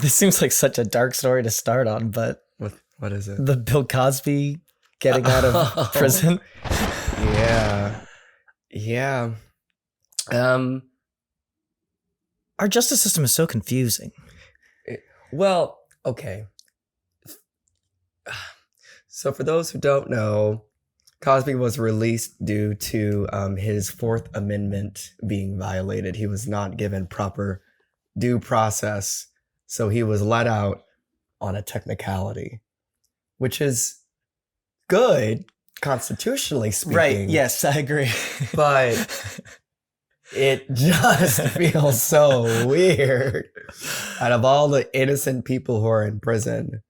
This seems like such a dark story to start on, but What is it? the Bill Cosby getting out of prison. Yeah. Yeah. Our justice system is so confusing. Well, okay. So for those who don't know, Cosby was released due to his Fourth Amendment being violated. He was not given proper due process, so he was let out on a technicality, which is good constitutionally speaking. Right. Yes, I agree. But it just feels so weird. Out of all the innocent people who are in prison,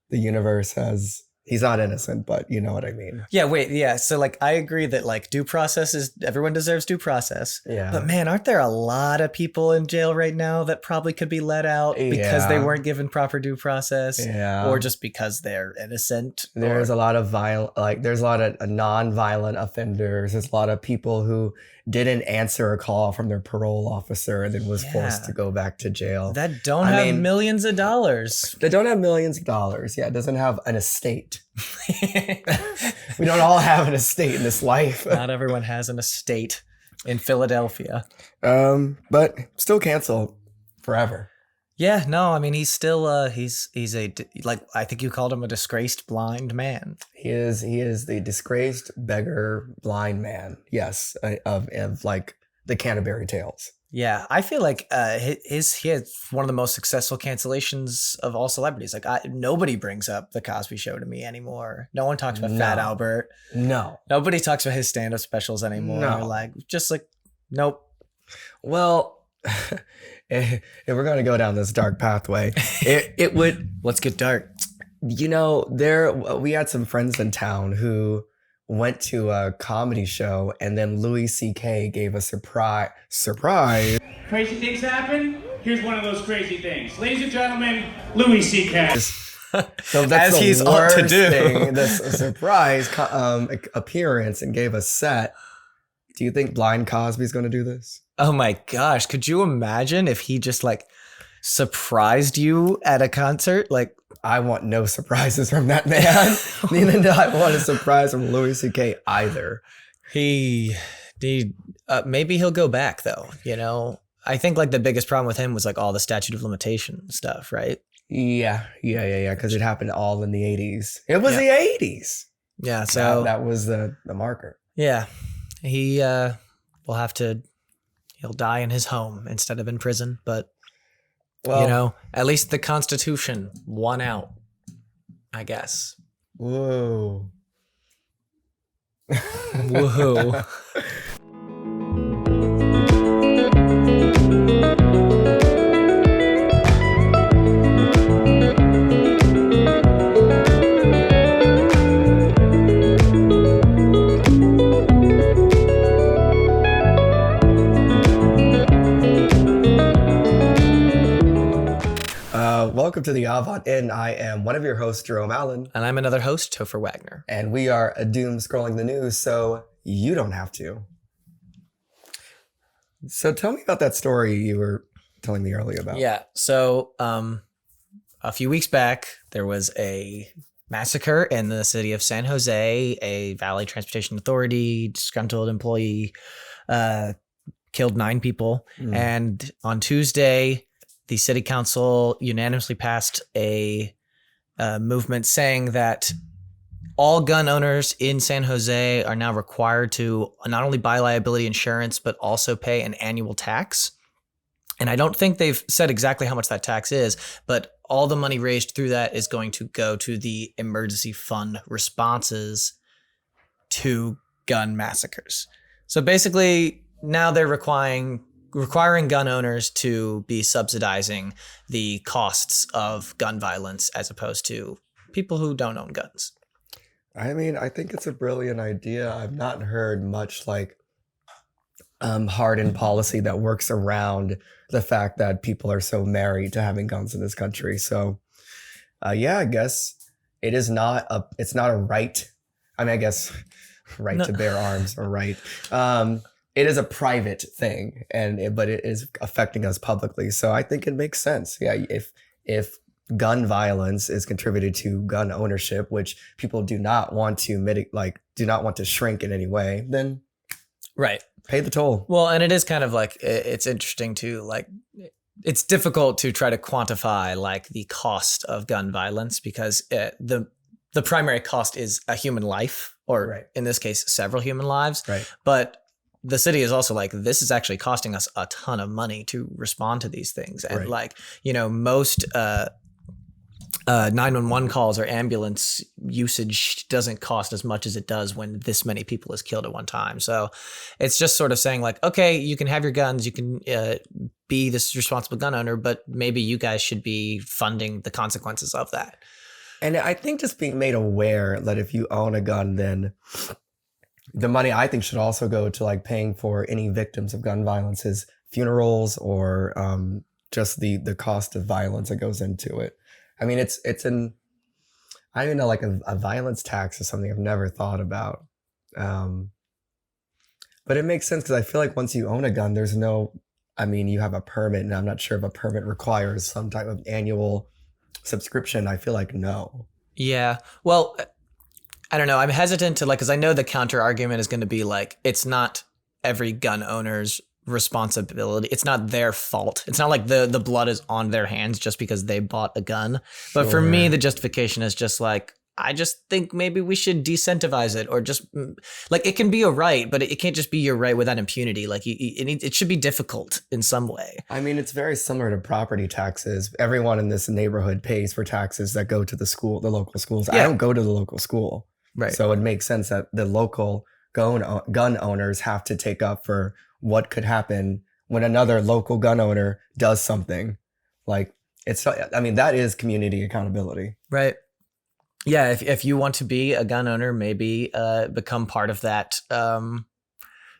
the universe has... He's not innocent, but you know what I mean. Yeah, wait, yeah. So like I agree that like due process is everyone deserves due process. Yeah. But man, aren't there a lot of people in jail right now that probably could be let out because they weren't given proper due process? Yeah. Or just because they're innocent? There's a lot of there's a lot of non-violent offenders. There's a lot of people who didn't answer a call from their parole officer and then was forced to go back to jail. That don't have millions of dollars. They don't have millions of dollars. Yeah, it doesn't have an estate. We don't all have an estate in this life. Not everyone has an estate in Philadelphia. But still canceled forever. Yeah, no, I mean he's still he's a like I think you called him a disgraced blind man. He is the disgraced beggar blind man. Yes, of like the Canterbury Tales. Yeah, I feel like he has one of the most successful cancellations of all celebrities. Like nobody brings up the Cosby Show to me anymore. No one talks about Fat Albert. No, nobody talks about his stand-up specials anymore. No. Like just like nope. Well. If we're going to go down this dark pathway, it would... Let's get dark. You know, we had some friends in town who went to a comedy show and then Louis C.K. gave a surprise. Crazy things happen? Here's one of those crazy things. Ladies and gentlemen, Louis C.K. So that's as he's ought to do. Thing, this surprise appearance and gave a set. Do you think Blind Cosby's going to do this? Oh my gosh. Could you imagine if he just like surprised you at a concert? Like, I want no surprises from that man. Neither do I want a surprise from Louis C.K. either. Maybe he'll go back though. You know, I think like the biggest problem with him was like all the statute of limitation stuff, right? Yeah. Because it happened all in the 80s. It was the 80s. Yeah. So that was the marker. Yeah. He will have to... He'll die in his home instead of in prison, but you know, at least the Constitution won out, I guess. Whoa. Whoa. Welcome to the Avant Inn. I am one of your hosts, Jerome Allen. And I'm another host, Topher Wagner. And we are doom scrolling the news, so you don't have to. So tell me about that story you were telling me earlier about. Yeah. So a few weeks back, there was a massacre in the city of San Jose. A Valley Transportation Authority disgruntled employee killed 9 people. And on Tuesday, the city council unanimously passed a movement saying that all gun owners in San Jose are now required to not only buy liability insurance, but also pay an annual tax. And I don't think they've said exactly how much that tax is, but all the money raised through that is going to go to the emergency fund responses to gun massacres. So basically, now they're requiring gun owners to be subsidizing the costs of gun violence as opposed to people who don't own guns. I mean, I think it's a brilliant idea. I've not heard much like hardened policy that works around the fact that people are so married to having guns in this country. So yeah, I guess it's not a right. I mean, I guess right to bear arms or right. It is a private thing, but it is affecting us publicly. So I think it makes sense. Yeah, if if gun violence is contributed to gun ownership, which people do not want to do not want to shrink in any way, then Right. pay the toll. Well, and it is kind of like, it's interesting too, like it's difficult to try to quantify like the cost of gun violence because the primary cost is a human life, or Right. in this case, several human lives. Right. But the city is also like, this is actually costing us a ton of money to respond to these things. And Right. like, you know, most 911 calls or ambulance usage doesn't cost as much as it does when this many people is killed at one time. So it's just sort of saying like, okay, you can have your guns, you can be this responsible gun owner, but maybe you guys should be funding the consequences of that. And I think just being made aware that if you own a gun, then the money I think should also go to like paying for any victims of gun violence's funerals or just the cost of violence that goes into it. I mean, it's I don't even know, like a violence tax is something I've never thought about. But it makes sense because I feel like once you own a gun, you have a permit, and I'm not sure if a permit requires some type of annual subscription. I feel like no. Yeah. Well, I don't know. I'm hesitant to like, because I know the counter argument is going to be like, it's not every gun owner's responsibility. It's not their fault. It's not like the blood is on their hands just because they bought a gun. But for me, the justification is just like, I just think maybe we should decentivize it, or just like it can be a right, but it can't just be your right without impunity. Like it should be difficult in some way. I mean, it's very similar to property taxes. Everyone in this neighborhood pays for taxes that go to the local schools. Yeah. I don't go to the local school. Right. So it makes sense that the local gun owners have to take up for what could happen when another local gun owner does something. Like that is community accountability. Right. Yeah. If you want to be a gun owner, maybe become part of that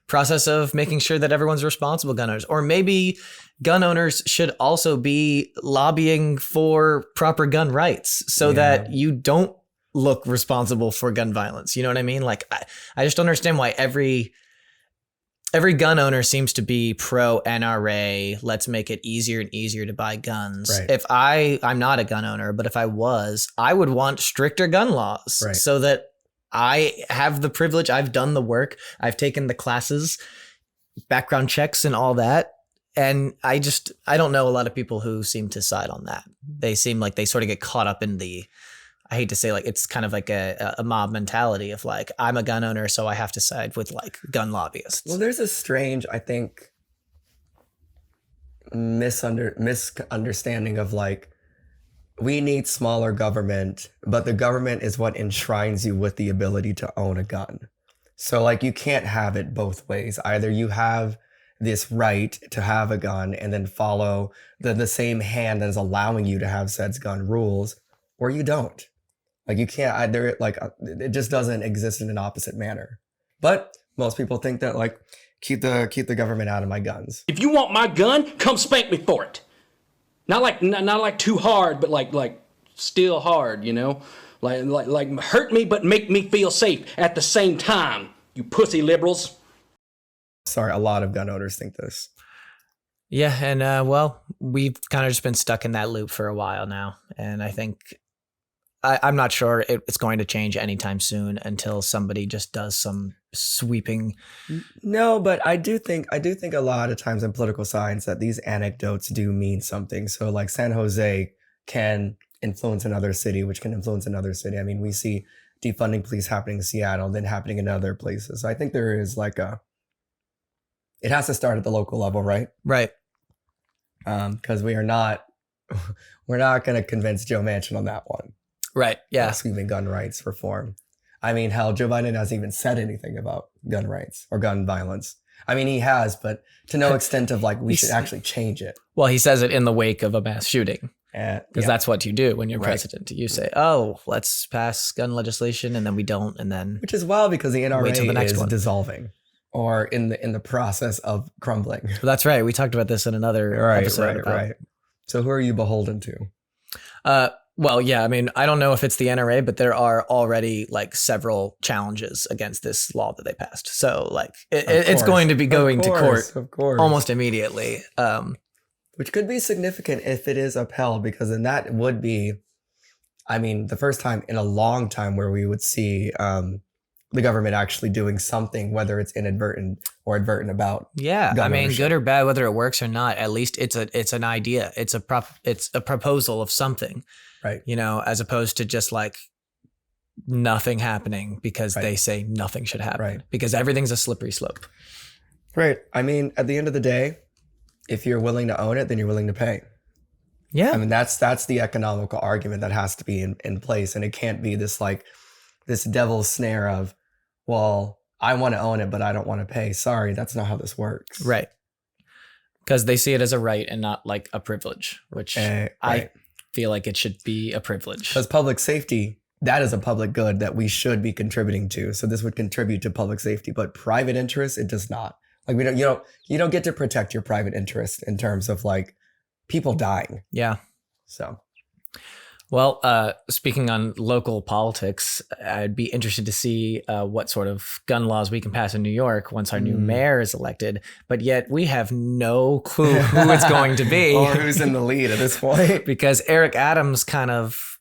process of making sure that everyone's responsible gun owners. Or maybe gun owners should also be lobbying for proper gun rights so that you don't look responsible for gun violence. You know what I mean? Like, I just don't understand why every gun owner seems to be pro NRA. Let's make it easier and easier to buy guns. Right. If I'm not a gun owner, but if I was, I would want stricter gun laws so that I have the privilege. I've done the work. I've taken the classes, background checks and all that. And I don't know a lot of people who seem to side on that. They seem like they sort of get caught up in I hate to say, like, it's kind of like a mob mentality of like, I'm a gun owner, so I have to side with like gun lobbyists. Well, there's a strange, I think, misunderstanding of like, we need smaller government, but the government is what enshrines you with the ability to own a gun. So like, you can't have it both ways. Either you have this right to have a gun and then follow the same hand that is allowing you to have said gun rules, or you don't. Like, you can't either, like, it just doesn't exist in an opposite manner. But most people think that, like, keep the government out of my guns. If you want my gun, come spank me for it. Not like too hard, but like still hard, you know? Like hurt me, but make me feel safe at the same time, you pussy liberals. Sorry, a lot of gun owners think this. Yeah, and well, we've kind of just been stuck in that loop for a while now. And I think I'm not sure it's going to change anytime soon until somebody just does some sweeping. No, but I do think a lot of times in political science that these anecdotes do mean something. So like San Jose can influence another city, which can influence another city. I mean, we see defunding police happening in Seattle, then happening in other places. So I think there is like it has to start at the local level, right? Right. Because we're not going to convince Joe Manchin on that one. Right. Yeah. Sweeping gun rights reform. I mean, hell, Joe Biden hasn't even said anything about gun rights or gun violence. I mean, he has, but to no extent of like, we should actually change it. Well, he says it in the wake of a mass shooting. Because Yeah. that's what you do when you're president. You say, oh, let's pass gun legislation, and then we don't, and then Which is wild because the Wait till the NRA next is one. dissolving or in the process of crumbling. Well, that's right. We talked about this in another episode. Right. So who are you beholden to? Well, yeah, I mean, I don't know if it's the NRA, but there are already like several challenges against this law that they passed. So like it's going to be going to court of course. almost immediately. The which could be significant if it is upheld, because then that would be, I mean, the first time in a long time where we would see the government actually doing something, whether it's inadvertent or advertent about. Yeah, gun I mean, ownership. good or bad, whether it works or not, at least it's an idea. It's a proposal of something, Right. you know, as opposed to just like nothing happening because Right. they say nothing should happen, Right. because everything's a slippery slope. Right. I mean, at the end of the day, if you're willing to own it, then you're willing to pay. Yeah. I mean, that's the economical argument that has to be in place. And it can't be this like this devil's snare of, well, I want to own it, but I don't want to pay. Sorry, that's not how this works. Right. Because they see it as a right and not like a privilege, which I Right. feel like it should be a privilege. Because public safety, that is a public good that we should be contributing to. So this would contribute to public safety, but private interest, it does not. Like you don't get to protect your private interest in terms of like people dying. Yeah. So Well, speaking on local politics, I'd be interested to see what sort of gun laws we can pass in New York once our new mayor is elected. But yet we have no clue who it's going to be. or who's in the lead at this point. Because Eric Adams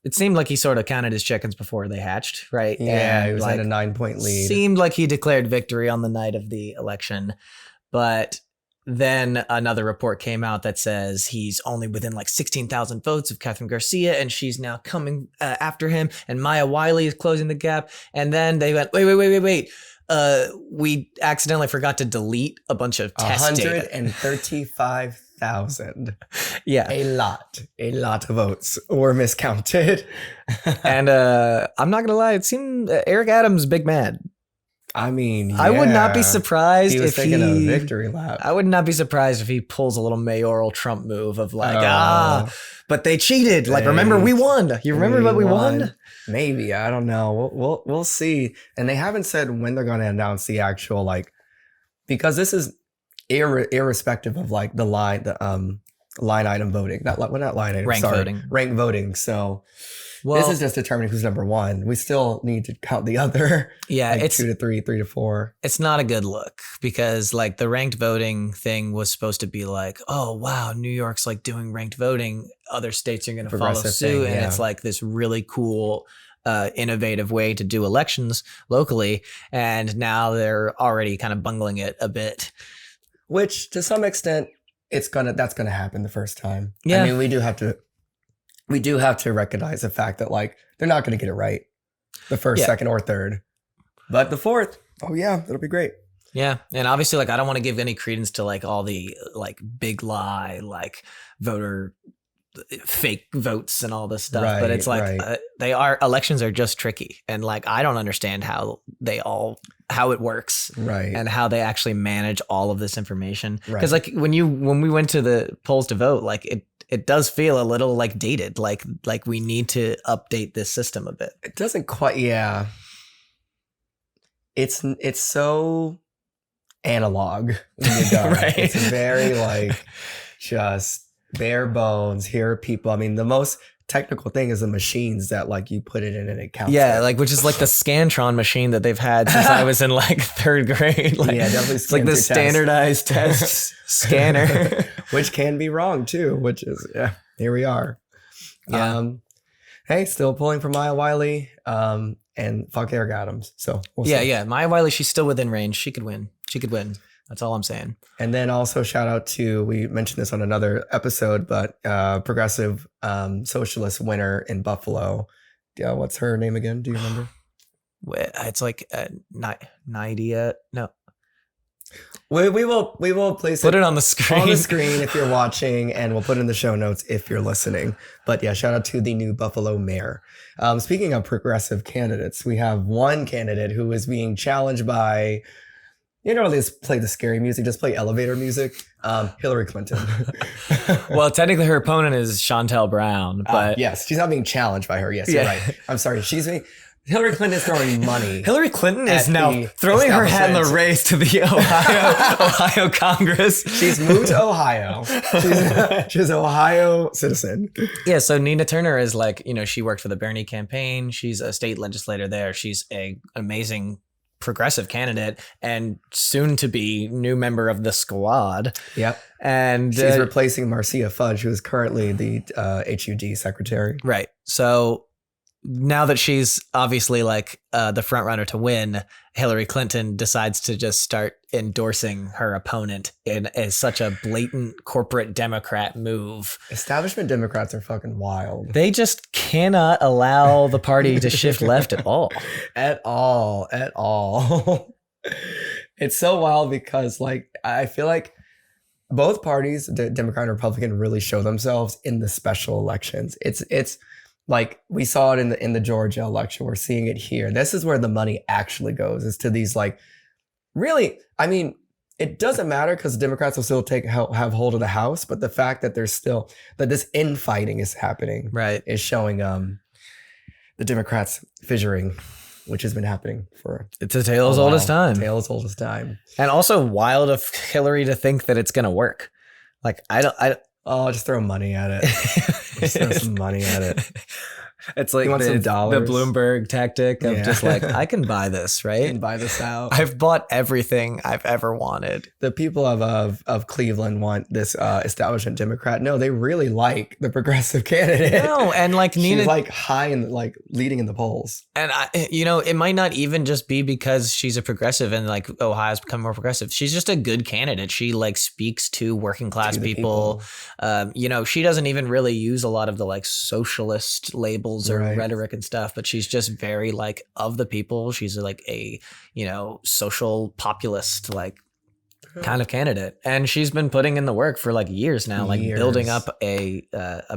it seemed like he sort of counted his chickens before they hatched, right? Yeah, And, he was like, at a 9-point lead. Seemed like he declared victory on the night of the election. But then another report came out that says he's only within like 16,000 votes of Catherine Garcia, and she's now coming after him. And Maya Wiley is closing the gap. And then they went, wait. We accidentally forgot to delete a bunch of test data. 135,000. Yeah. A lot of votes were miscounted. And I'm not going to lie, it seemed Eric Adams big mad. I mean, I would not be yeah. surprised He was if taking a victory lap. I would not be surprised if he pulls a little mayoral Trump move of like, Oh. but they cheated. Like, remember we won. You remember what we won? Maybe, I don't know. We'll see. And they haven't said when they're going to announce the actual like, because this is irrespective of like the line item voting. Not line item. Rank voting. Rank voting. So. Well, This is just determining who's number one. We still need to count the other. yeah, Like it's 2 to 3, 3 to 4. it's not a good look, because like the ranked voting thing was supposed to be like, oh wow, New York's like doing ranked voting. Other states are going to follow Progressive suit, thing, and yeah. it's like this really cool, innovative way to do elections locally. And now they're already kind of bungling it a bit. Which to some extent, that's gonna happen the first time. Yeah. I mean, we do have to recognize the fact that like they're not gonna get it right the first, Yeah. second, or third. But the fourth, oh yeah, it'll be great. Yeah. And obviously, like, I don't want to give any credence to like all the like big lie, like voter fake votes and all this stuff. But it's like elections are just tricky. And like, I don't understand how it works Right. and how they actually manage all of this information. Right. Because like when we went to the polls to vote, like it does feel a little like dated, like we need to update this system a bit. It doesn't quite, yeah. It's so analog when you go. Right. It's very like just bare bones. Here are people. I mean, the most technical thing is the machines that like you put it in and it counts. Yeah, it. like which is like the Scantron machine that they've had since I was in like third grade. Like, Yeah, definitely it's like the scans your test. standardized test scanner. Which can be wrong too, which is, yeah, here we are. Yeah. Hey, still pulling for Maya Wiley and fuck Eric Adams. So we'll Yeah, see. yeah. Maya Wiley, she's still within range. She could win. That's all I'm saying. And then also shout out to, we mentioned this on another episode, but progressive socialist winner in Buffalo. Yeah, what's her name again? Do you remember? It's like Nydia. No, We will place put it on the screen. on the screen if you're watching, and we'll put it in the show notes if you're listening. But yeah, shout out to the new Buffalo mayor. Speaking of progressive candidates, we have one candidate who is being challenged by, you know, just play the scary music, just play elevator music. Hillary Clinton. Well, technically, her opponent is Chantel Brown, but yes, she's not being challenged by her. Yes, you're Yeah. right. I'm sorry. Hillary Clinton is throwing money. Hillary Clinton is At now the throwing her hat in the establishment. race to the Ohio Congress. She's moved to Ohio. She's an Ohio citizen. Yeah, so Nina Turner is like, you know, she worked for the Bernie campaign. She's a state legislator there. She's an amazing progressive candidate and soon to be new member of the squad. Yep. And She's replacing Marcia Fudge, who is currently the HUD secretary. right. So now that she's obviously like the front runner to win, Hillary Clinton decides to just start endorsing her opponent in such a blatant corporate Democrat move. Establishment Democrats are fucking wild. They just cannot allow the party to shift left at all. At all. It's so wild because like I feel like both parties, Democrat and Republican, really show themselves in the special elections. It's like we saw it in the Georgia election. We're seeing it here. This is where the money actually goes, is to these like really, I mean, it doesn't matter because Democrats will still have hold of the House, but the fact that there's still that this infighting is happening, right, is showing the Democrats fissuring, which has been happening for it's a tale as old as time. Tale as old as time. And also wild of Hillary to think that it's gonna work. Like Oh, just throw money at it. Just throw some money at it. It's like You want some the dollars? Bloomberg tactic of Yeah. just like, I can buy this, right? And buy this out. I've bought everything I've ever wanted. The people of Cleveland want this establishment Democrat. No, they really like the progressive candidate. No, and like Nina, She's like high in like leading in the polls. and it might not even just be because she's a progressive and like Ohio's become more progressive. She's just a good candidate. She like speaks to working class To the people. She doesn't even really use a lot of the like socialist labels or Right. rhetoric and stuff, but she's just very like of the people. She's like a, social populist, like kind of candidate. And she's been putting in the work for like years now, like building up a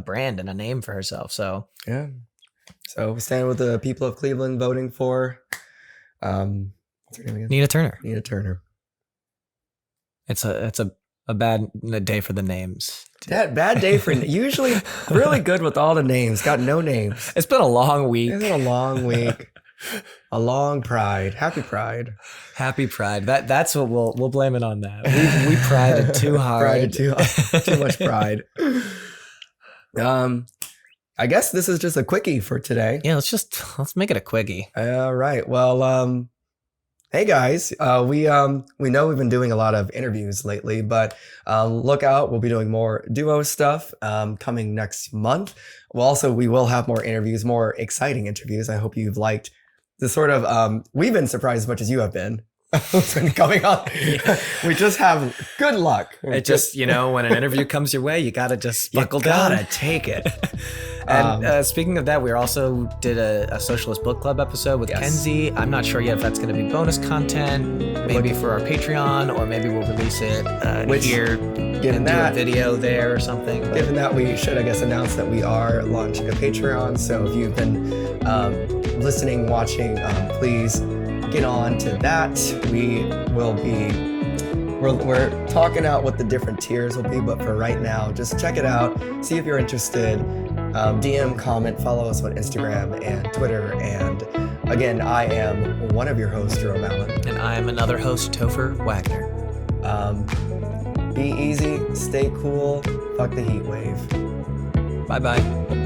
brand and a name for herself. So Yeah. So stand with the people of Cleveland voting for what's her name again? Nina Turner. Nina Turner. It's a bad day for the names. That bad day for usually really good with all the names. Got no names. It's been a long week. It's been a long week. A long Pride. Happy Pride. Happy Pride. That's what we'll blame it on that. We prided too hard. Pride too much pride. I guess this is just a quickie for today. Yeah, let's make it a quickie. All right. Well, hey guys, we know we've been doing a lot of interviews lately, but look out, we'll be doing more duo stuff coming next month. We will have more interviews, more exciting interviews. I hope you've liked the sort of we've been surprised as much as you have been. What's been coming on? We just have good luck. It just when an interview comes your way, you gotta just buckle down. Gotta take it. And speaking of that, we also did a Socialist Book Club episode with Kenzie. I'm not sure yet if that's going to be bonus content, maybe for our Patreon, or maybe we'll release it here and do a video there or something. But Given that, we should, I guess, announce that we are launching a Patreon. So if you've been listening, watching, please get on to that. We're talking out what the different tiers will be, but for right now, just check it out. See if you're interested. DM, comment, follow us on Instagram and Twitter. And again, I am one of your hosts, Jerome Allen. And I am another host, Topher Wagner. Be easy, stay cool, fuck the heat wave. Bye-bye.